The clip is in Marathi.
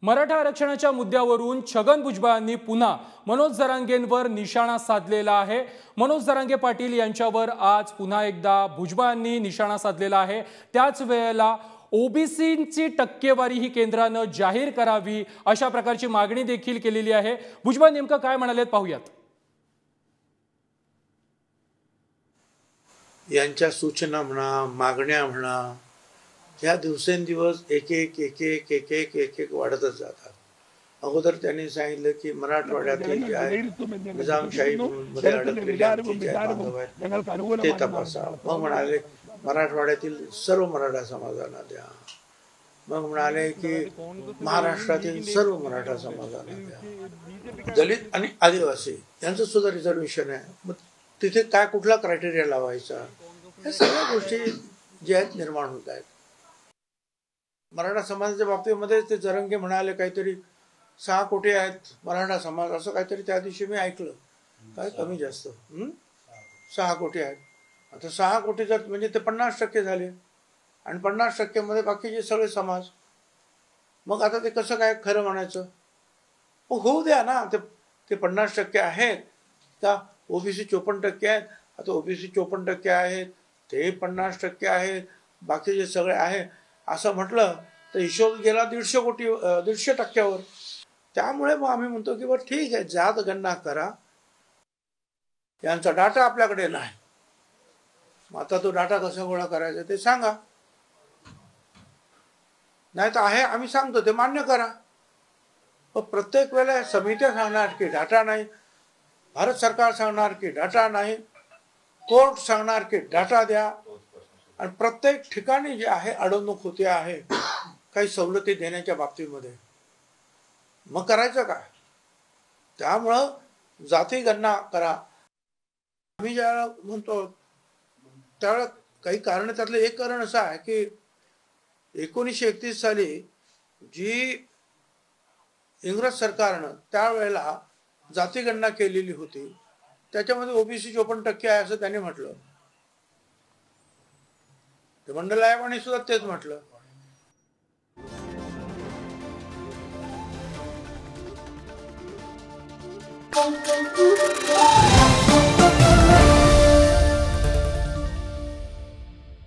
मराठा आरक्षणाच्या मुद्द्यावरून छगन भुजबळांनी पुन्हा मनोज जरांगेंवर निशाणा साधलेला आहे। मनोज जरांगे पाटील यांच्यावर आज पुन्हा एकदा भुजबळांनी निशाणा साधलेला आहे। त्याच वेळेला ओबीसीची टक्केवारी ही केंद्राने जाहीर करावी अशा प्रकारची मागणी देखील केलेली आहे। भुजबळ नेमकं काय म्हणालेत पाहूयात। यांच्या सूचना म्हणा, मागण्या म्हणा, या दिवसेंदिवस एक एक वाढतच जातात। अगोदर त्यांनी सांगितलं की मराठवाड्यातील जे आहे निजामशाही मध्ये अडकलेले आमचे जे बांधव आहेत ते तपासा। मग म्हणाले मराठवाड्यातील सर्व मराठा समाजाला द्या। मग म्हणाले की महाराष्ट्रातील सर्व मराठा समाजाला द्या। दलित आणि आदिवासी यांचं सुद्धा रिझर्वेशन आहे। मग तिथे काय कुठला क्रायटेरिया लावायचा, या सगळ्या गोष्टी जे आहेत निर्माण होत आहेत। मराठा समाजाच्या बाबतीमध्ये ते जरंगे म्हणाले काहीतरी 6 कोटी आहेत मराठा समाज, असं काहीतरी त्या दिवशी मी ऐकलं। काय कमी जास्त 6 कोटी आहेत। आता 6 कोटी जर म्हणजे ते 50% झाले आणि 50% मध्ये बाकीचे सगळे समाज। मग आता ते कसं काय खरं म्हणायचं? होऊ द्या ना, ते 50% आहेत का? ओबीसी 54% आहेत। आता ओबीसी 54% आहेत, ते 50% आहेत, बाकीचे सगळे आहे असं म्हटलं तर हिशोब गेला 150% त्यामुळे मग आम्ही म्हणतो की बरं ठीक आहे, जात गणना करा। यांचा डाटा आपल्याकडे नाही, आता तो डाटा कसा गोळा करायचा ते सांगा। नाही तर आहे आम्ही सांगतो ते मान्य करा। पण प्रत्येक वेळेला समित्या सांगणार की डाटा नाही, भारत सरकार सांगणार की डाटा नाही, कोर्ट सांगणार की डाटा द्या, आणि प्रत्येक ठिकाणी जे आहे अडवणूक होते आहे काही सवलती देण्याच्या बाबतीमध्ये। मग करायचं काय? त्यामुळं जाती गणना करा आम्ही ज्यावेळेला म्हणतो त्यावेळेला काही कारण, त्यातलं एक कारण असं आहे की 1931 साली जी इंग्रज सरकारनं त्यावेळेला जाती गणना केलेली होती त्याच्यामध्ये ओबीसी 54% आहे असं त्यांनी म्हटलं। मंडल आयोगाने सुद्धा तेच म्हटलं।